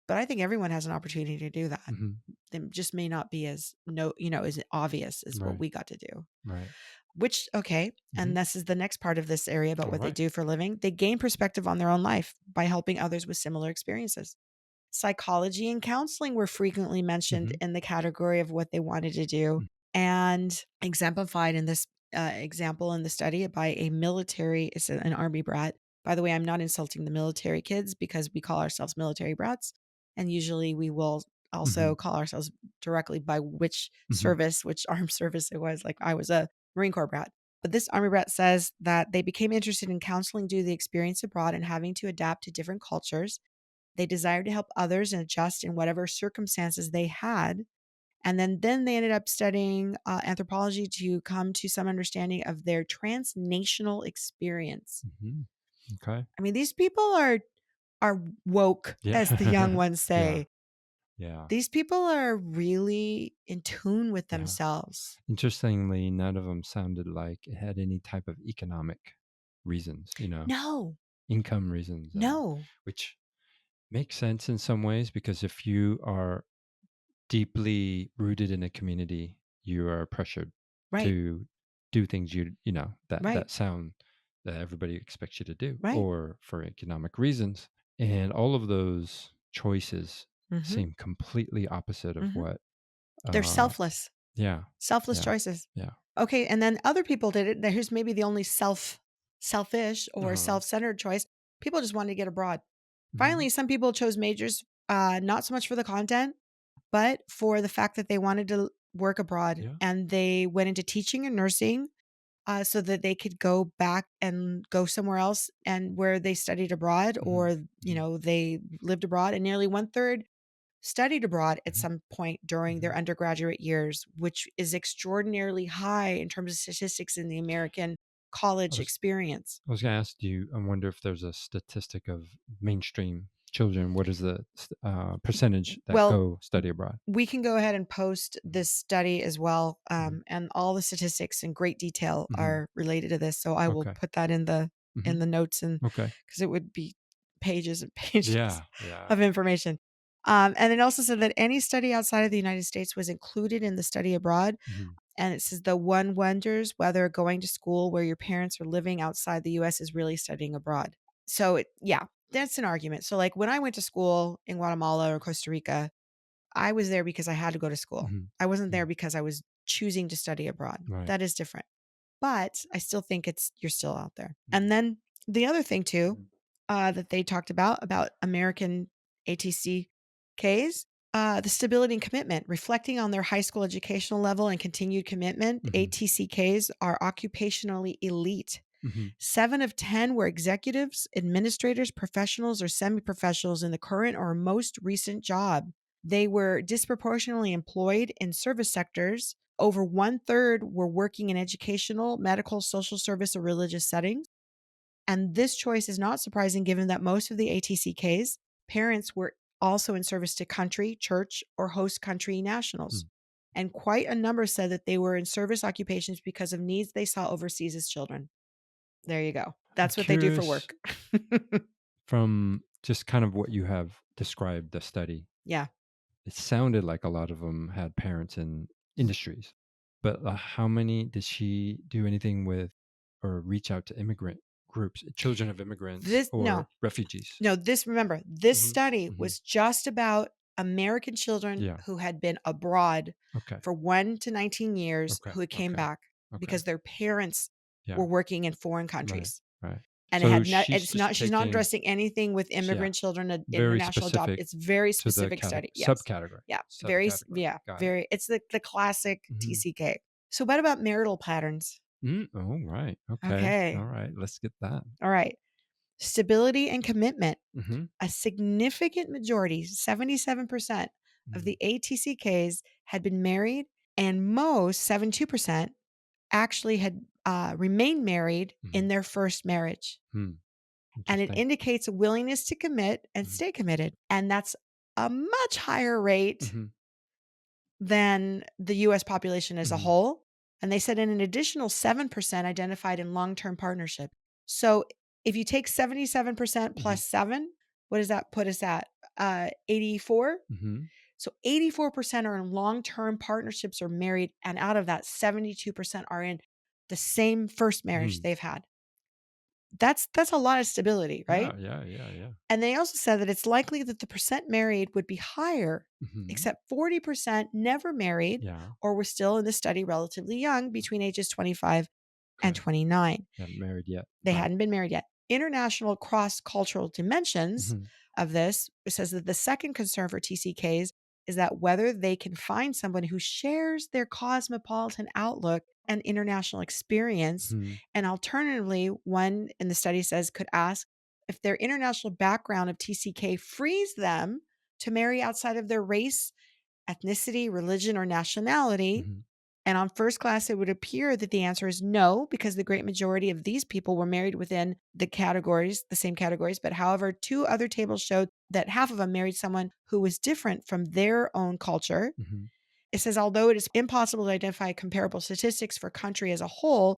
But I think everyone has an opportunity to do that. Mhm. It just may not be as no, as obvious as what Right. we got to do. Right. Which okay, and Mhm. this is the next part of this area about what they Alright. do for a living. They gain perspective on their own life by helping others with similar experiences. Psychology and counseling were frequently mentioned Mhm. in the category of what they wanted to do Mm. and exemplified in this example in the study by a military, it's an army brat. By the way, I'm not insulting the military kids because we call ourselves military brats. And usually we will also Mhm. call ourselves directly by which Mhm. service, which armed service it was. Like I was a Marine Corps brat. But this army brat says that they became interested in counseling due to the experience abroad and having to adapt to different cultures. They desired to help others and adjust in whatever circumstances they had. And then they ended up studying anthropology to come to some understanding of their transnational experience. Mhm. Okay. I mean, these people are woke, Yeah. as the young ones Yeah. say. Yeah. These people are really in tune with Yeah. themselves. Interestingly, none of them sounded like it had any type of economic reasons, No, income reasons, no, which makes sense in some ways because if you are deeply rooted in a community, you are pressured right, to do things that right, sound that everybody expects you to do, right. or for economic reasons. And all of those choices Hmm. seem completely opposite of Hmm. what. They're Uh, selfless yeah, yeah, choices. yeah. Okay, and then other people did it. Here's maybe the only selfish Uh or huh. self-centered choice. People just wanted to get abroad. Hmm. Finally, some people chose majors, not so much for the content, but for the fact that they wanted to work abroad, Yeah. and they went into teaching and nursing, so that they could go back and go somewhere else and where they studied abroad Hmm. or, Hmm. they lived abroad. And nearly one third studied abroad at Hmm. some point during Hmm. their undergraduate years, which is extraordinarily high in terms of statistics in the American I college was experience. I was gonna ask you. I wonder if there's a statistic of mainstream children. What is the percentage that Well, go study abroad? we can go ahead and post this study as well, Mhm. and all the statistics in great detail Mhm. are related to this. So I will Okay. put that in the Mhm. notes, and Okay. because it would be pages and pages Yeah. Yeah. of information. And it also said that any study outside of the United States was included in the study abroad. Mhm. And it says the one wonders whether going to school where your parents are living outside the US is really studying abroad. So yeah, that's an argument. So like when I went to school in Guatemala or Costa Rica, I was there because I had to go to school. Mhm. I wasn't there Mhm. because I was choosing to study abroad. Right. That is different. But I still think you're still out there. Mhm. And then the other thing too, Mhm. that they talked about American ATCKs, the stability and commitment, reflecting on their high school educational level and continued commitment. Mhm. ATCKs are occupationally elite. Mhm. 7 of 10 were executives, administrators, professionals, or semi professionals in the current or most recent job. They were disproportionately employed in service sectors. Over one third were working in educational, medical, social service, or religious settings. And this choice is not surprising given that most of the ATCKs parents were also in service to country, church, or host country nationals. Mm. And quite a number said that they were in service occupations because of needs they saw overseas as children. There you go. I'm That's what they do for curious work. from just kind of what you have described the study. Yeah. It sounded like a lot of them had parents in industries, but how many did she do anything with or reach out to immigrant groups, children of immigrants This no. or refugees? No, remember, this Mhm. study Mhm. was just about American children Yeah. who had been abroad Okay. for 1 to 19 years Okay. who came Okay. back Okay. because their parents Yeah. were working in foreign Right. countries. Right. And So she's it's just not she's not taking, addressing anything with yeah, immigrant children, very international job. specific It's very to the specific study. Yes. subcategory. Yeah. Subcategory. Yeah, Got it. very it's the classic Mhm. TCK. So what about marital patterns? Oh, right. Okay. All Okay. right. Let's get that. All right. Stability and commitment. Mhm. A significant majority, 77% of Mhm. the ATCKs had been married, and most, 72%, actually had remained married in Mhm. their first marriage. Hmm. And it Interesting. indicates a willingness to commit and Mhm. stay committed. And that's a much higher rate Mhm. than the US population as a Mhm. whole. And they said an additional 7% identified in long term partnership. So if you take 77% Mhm. plus 7, what does that put us at? 84? Mhm. So 84% are in long term partnerships or married. And out of that, 72% are in the same first marriage Mhm. they've had. That's a lot of stability, Yeah, right? yeah, yeah, yeah. And they also said that it's likely that the percent married would be higher, Mhm. except 40% never married Yeah. or were still in the study relatively young between ages 25 and Okay. 29. Hadn't married yet. They Right. hadn't been married yet. International cross cultural dimensions Mhm. of this, it says that the second concern for TCKs is that whether they can find someone who shares their cosmopolitan outlook and international experience. Mhm. And alternatively, one in the study says could ask if their international background of TCK frees them to marry outside of their race, ethnicity, religion, or nationality. Mhm. And on first class, it would appear that the answer is no, because the great majority of these people were married within the categories, the same categories. But however, two other tables showed that half of them married someone who was different from their own culture. Mhm. It says, although it is impossible to identify comparable statistics for country as a whole,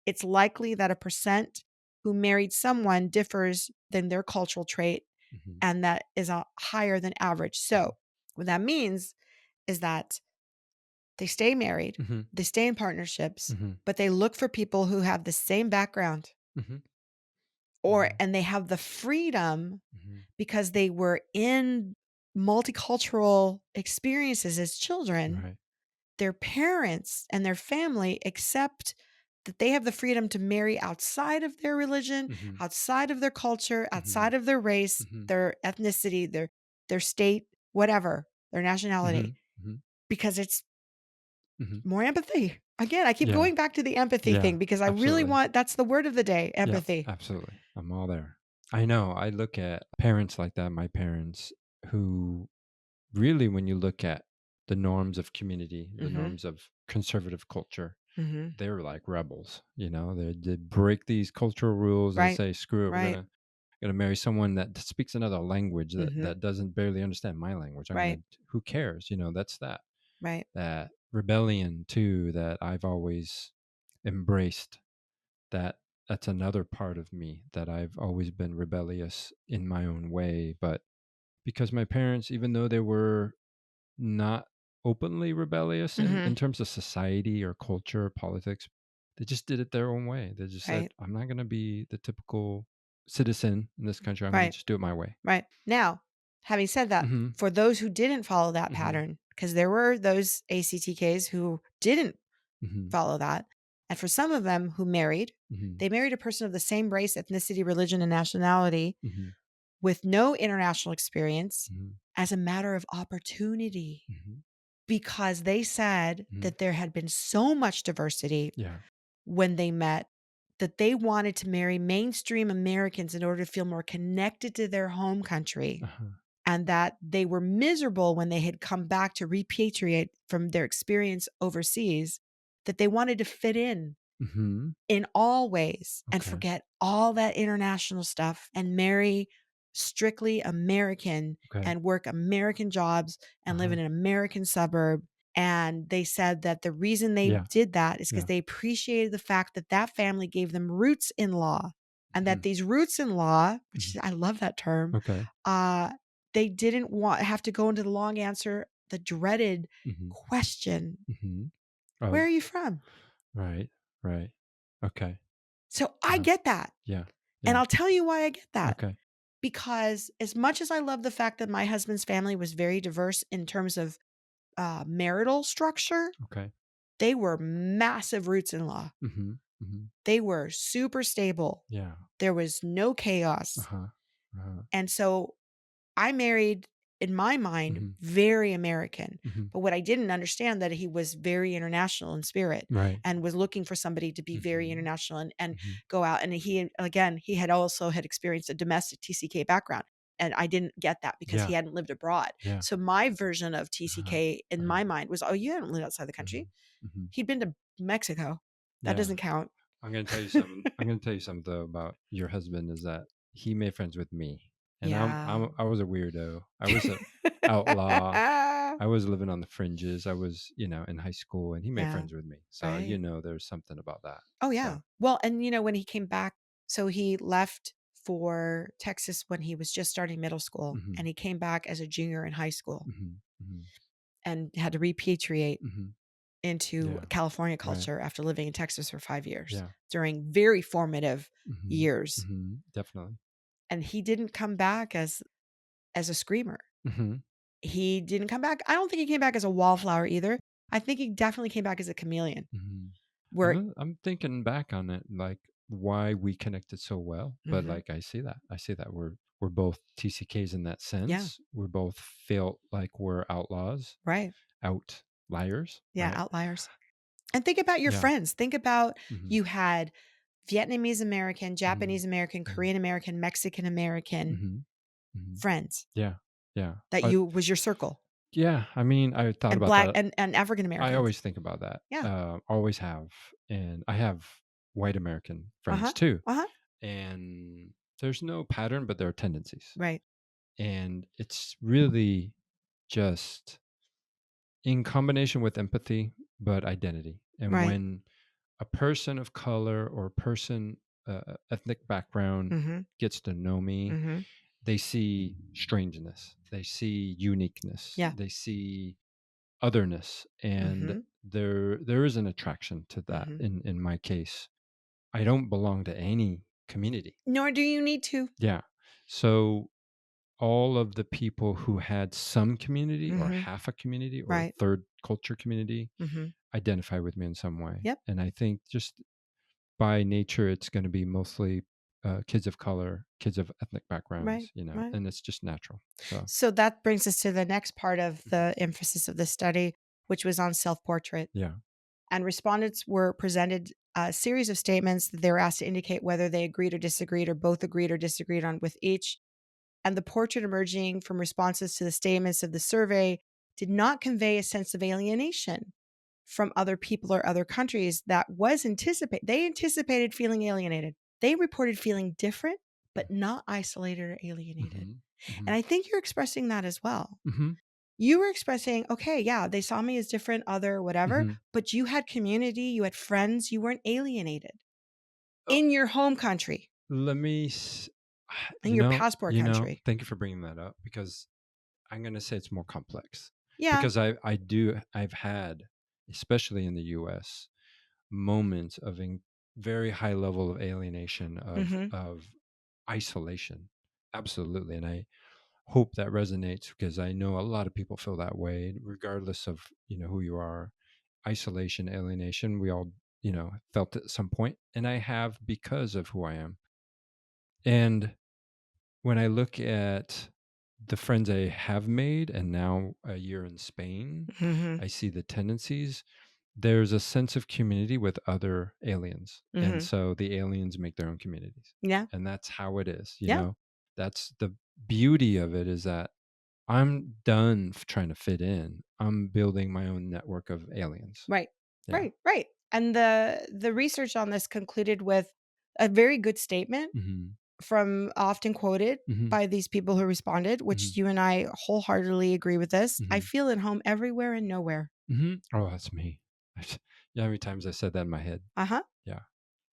it's likely that a percent who married someone differs than their cultural trait, Mhm. and that is a higher than average. Mhm. So what that means is that they stay married, Mhm. they stay in partnerships, Mhm. but they look for people who have the same background Mhm. or Yeah. and they have the freedom Mhm. because they were in multicultural experiences as children. Right. Their parents and their family accept that they have the freedom to marry outside of their religion, Mhm. outside of their culture, Mhm. outside of their race, Mhm. their ethnicity, their state, whatever, their nationality, Mhm. Mhm. because it's Mhm. more empathy. Again, I keep Yeah. going back to the empathy Yeah. thing because I really Absolutely. want that's the word of the day, Yeah. empathy. Absolutely. I'm all there. I know. I look at parents like that, my parents, who really, when you look at the norms of community, the Mhm. norms of conservative culture, Mhm. they're like rebels. They break these cultural rules and Right. say, "Screw it, we're Right. gonna marry someone that speaks another language Mhm. that doesn't barely understand my language. I'm Right. gonna who cares? That's Right. that rebellion too that I've always embraced. That that's another part of me that I've always been rebellious in my own way, but because my parents, even though they were not openly rebellious in Mhm. terms of society or culture, politics, they just did it their own way. They just said, Right. "I'm not going to be the typical citizen in this country. I'm going to Right. just do it my way." Right. Now, having said that, Mhm. for those who didn't follow that Mhm. pattern, because there were those ACTKs who didn't Mhm. follow that, and for some of them who married, Mhm. they married a person of the same race, ethnicity, religion, and nationality Mhm. with no international experience Mhm. as a matter of opportunity Mhm. because they said Mhm. that there had been so much diversity Yeah. when they met that they wanted to marry mainstream Americans in order to feel more connected to their home country, Uh-huh. and that they were miserable when they had come back to repatriate from their experience overseas, that they wanted to fit Mhm. in all ways and Okay. forget all that international stuff and marry strictly American Okay. and work American jobs and live Uh-huh. in an American suburb. And they said that the reason they Yeah. did that is because Yeah. they appreciated the fact that that family gave them roots in law, and that Mhm. these roots in law, which Mhm. I love that term, Okay. uh, they didn't want have to go into the long answer, the dreaded Mhm. question, Mhm. where are Of you from? right. Right. Okay. So I Uh-huh. get that. Yeah. And Yeah. I'll tell you why I get that. Okay. Because as much as I love the fact that my husband's family was very diverse in terms of marital structure, Okay. they were massive roots in law. Mhm. Mhm. They were super stable. Yeah. There was no chaos. Uh-huh. Uh-huh. And so I married in my mind, Mhm. very American. Mhm. But what I didn't understand that he was very international in spirit Right. and was looking for somebody to be very Mhm. international and Mhm. go out. And he, again, he had also had experienced a domestic TCK background. And I didn't get that because he Yeah. hadn't lived abroad. Yeah. So my version of Uh-huh. TCK in Uh-huh. my mind was, oh, you haven't lived outside the country. Mhm. Mhm. He'd been to Mexico. That Yeah. doesn't count. I'm gonna tell you something. I'm gonna tell you something though about your husband is that he made friends with me, and Yeah. I was a weirdo. I was a outlaw. I was living on the fringes. I was, in high school, and he made Yeah, friends with me. So right. there's something about that. Oh, So. yeah. Well, and, when he came back, so he left for Texas when he was just starting middle school, Hmm. and he came back as a junior in high school Hmm. Hmm. and had to repatriate Hmm. into Yeah. California Right. culture after living in Texas for 5 years Yeah. during very formative Hmm. years, Hmm. Definitely. and he didn't come back as a screamer. Hmm. He didn't come back. I don't think he came back as a wallflower either. I think he definitely came back as a chameleon Hmm. where I'm thinking back on it, like why we connected so well. But Mhm. like I see that we're both TCKs in that Yeah, sense. We're both felt like we're outlaws, right. outliers, Yeah, right? outliers. And think about your Yeah. friends. Think about Hmm. you had Vietnamese American, Hmm. Japanese American, Hmm. Korean American, Mexican American Hmm. Hmm. friends Yeah. Yeah. that you was your circle, Yeah. I mean, I thought and about black that. and African I Americans. always think about that. Yeah. Always have, and I have white American friends Uh-huh. too. Uh-huh. And there's no pattern, but there are tendencies. Right. And it's really just in combination with empathy, but identity. And Right. when a person of color or a person, ethnic background Mhm. gets to know me, Mhm. they see strangeness, they see uniqueness, Yeah. they see otherness, and Mhm. there is an attraction to that. Mhm. In my case, I don't belong to any community. Nor do you need to. Yeah. So all of the people who had some community or Mhm. half a community or a Right. third culture community Mhm. identify with me in some way. Yep. And I think just by nature, it's going to be mostly kids of color, kids of ethnic Right. backgrounds, Right. and it's just natural. So, So that brings us to the next part of mhm. the emphasis of the study, which was on self-portrait. Yeah. And respondents were presented a series of statements that they were asked to indicate whether they agreed or disagreed or both agreed or disagreed on with each. And the portrait emerging from responses to the statements of the survey did not convey a sense of alienation from other people or other countries that was anticipated. They anticipated feeling alienated. They reported feeling different, but not isolated or alienated. Hmm. Hmm. And I think you're expressing that as well. Hmm. You were expressing, okay, yeah, they saw me as different, other, whatever, Hmm. but you had community, you had friends, you weren't alienated in your home country, Let me, in your passport country. thank you for bringing that up because I'm going to say it's more complex Yeah. because I've had, especially in the US, moments of very high level of alienation Mm-hmm. of isolation. Absolutely. And I hope that resonates because I know a lot of people feel that way, regardless of, who you are. Isolation, alienation, we all, felt at some point, and I have because of who I am. And when I look at the friends I have made and now a year in Spain, Mm-hmm. I see the tendencies. There's a sense of community with other aliens. And Mm-hmm. so the aliens make their own communities. Yeah. And that's how it is. Yeah. That's the beauty of it is that I'm done trying to fit in. I'm building my own network of aliens. Right. Yeah. Right. Right. And the research on this concluded with a very good statement Hmm. from often quoted Hmm. by these people who responded, Hmm. which you and I wholeheartedly agree with this. I Hmm. feel at home everywhere and nowhere. Hmm. Oh, that's me. Yeah, how many times I said that in my head? Uh-huh. Yeah.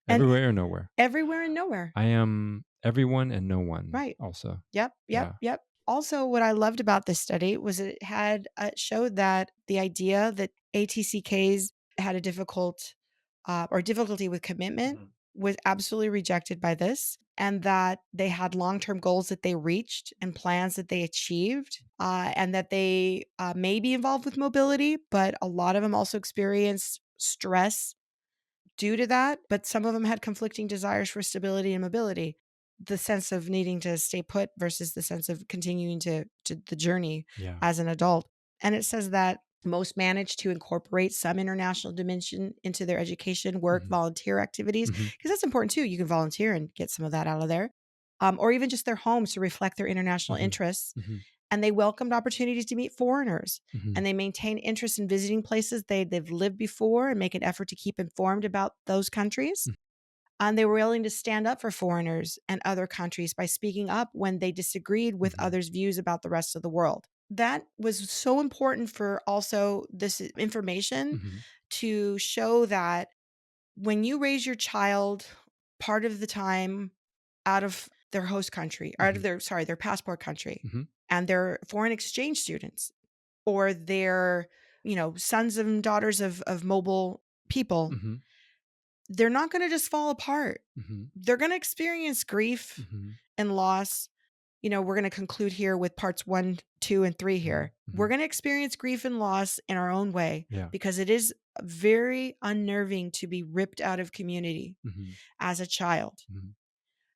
And Everywhere or nowhere. everywhere and nowhere. I am everyone and no one Right. also. Yep, yep, Yeah. yep. Also, what I loved about this study was it had showed that the idea that ATCKs had a difficulty with commitment Mhm. was absolutely rejected by this, and that they had long term goals that they reached and plans that they achieved, and that they may be involved with mobility, but a lot of them also experienced stress due to that. But some of them had conflicting desires for stability and mobility. the sense of needing to stay put versus the sense of continuing to the journey as an adult. And it says that most manage to incorporate some international dimension into their education, work, volunteer activities, because that's important too. You can volunteer and get some of that out of there, or even just their homes to reflect their international interests. And they welcomed opportunities to meet foreigners, and they maintain interest in visiting places they've lived before and make an effort to keep informed about those countries. And they were willing to stand up for foreigners and other countries by speaking up when they disagreed with others' views about the rest of the world. That was so important for also this information to show that when you raise your child part of the time out of their host country, or out of their passport country, and they're foreign exchange students, or they're, sons and daughters of mobile people, they're not going to just fall apart. They're going to experience grief and loss. We're going to conclude here with parts 1, 2, and 3 here. We're going to experience grief and loss in our own way, because it is very unnerving to be ripped out of community as a child.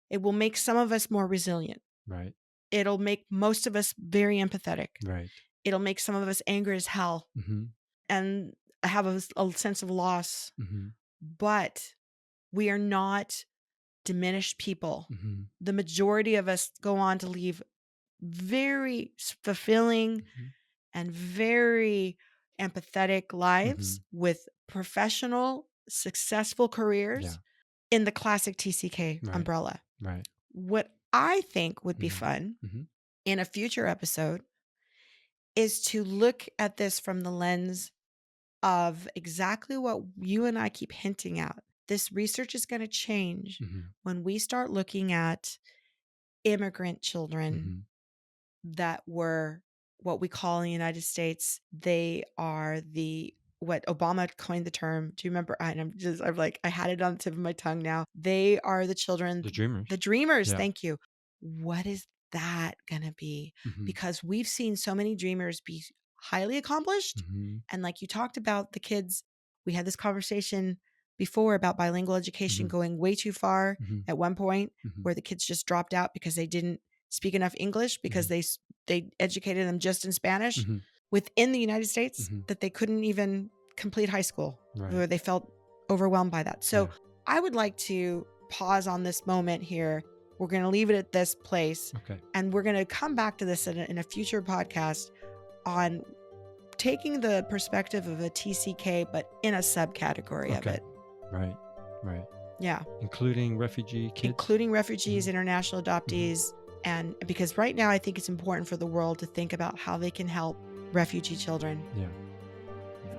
It will make some of us more resilient. Right. It'll make most of us very empathetic. Right. It'll make some of us angry as hell and have a sense of loss. But we are not diminished people. The majority of us go on to leave very fulfilling and very empathetic lives with professional, successful careers in the classic TCK umbrella. Right. What I think would be fun in a future episode is to look at this from the lens of exactly what you and I keep hinting at. This research is going to change when we start looking at immigrant children that were what we call in the United States, they are what Obama coined the term. Do you remember? I had it on the tip of my tongue now. They are the children, The dreamers. The dreamers. Yeah. Thank you. What is that going to be? Because we've seen so many dreamers be highly accomplished. And like you talked about the kids, we had this conversation before about bilingual education going way too far at one point, where the kids just dropped out because they didn't speak enough English, because they educated them just in Spanish within the United States, that they couldn't even complete high school, where they felt overwhelmed by that. So I would like to pause on this moment here. We're going to leave it at this place. Okay. And we're going to come back to this in a future podcast on taking the perspective of a TCK, but in a subcategory of it. Right. Yeah. Including refugee kids. Including refugees, international adoptees. And because right now I think it's important for the world to think about how they can help refugee children. Yeah.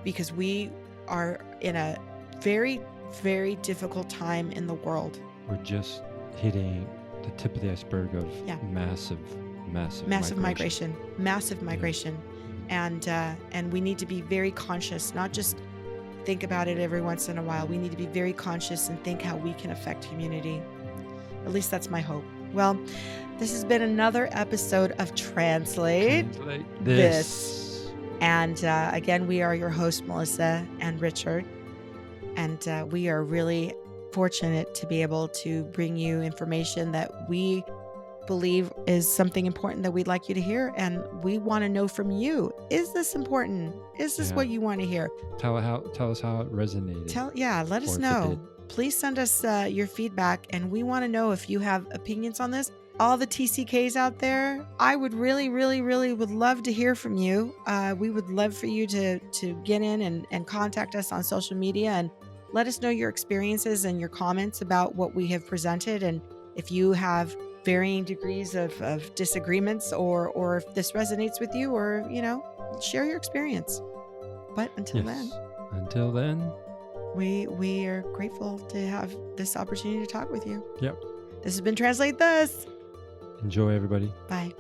Because we are in a very, very difficult time in the world. We're just hitting the tip of the iceberg of massive migration. Massive migration. Yeah. And we need to be very conscious, not just think about it every once in a while. We need to be very conscious and think how we can affect community. At least that's my hope. Well, this has been another episode of Translate This. And again, we are your hosts, Melissa and Richard. And we are really fortunate to be able to bring you information that we believe is something important that we'd like you to hear. And we want to know from you, is this important? Is this what you want to hear? Tell us how it resonated. Let us know. Please send us your feedback, and we want to know if you have opinions on this. All the TCKs out there, I would really, really, really would love to hear from you. We would love for you to get in and contact us on social media and let us know your experiences and your comments about what we have presented. And if you have varying degrees of disagreements, or if this resonates with you, or, share your experience. But until then, we are grateful to have this opportunity to talk with you. Yep. This has been Translate This. Enjoy, everybody. Bye.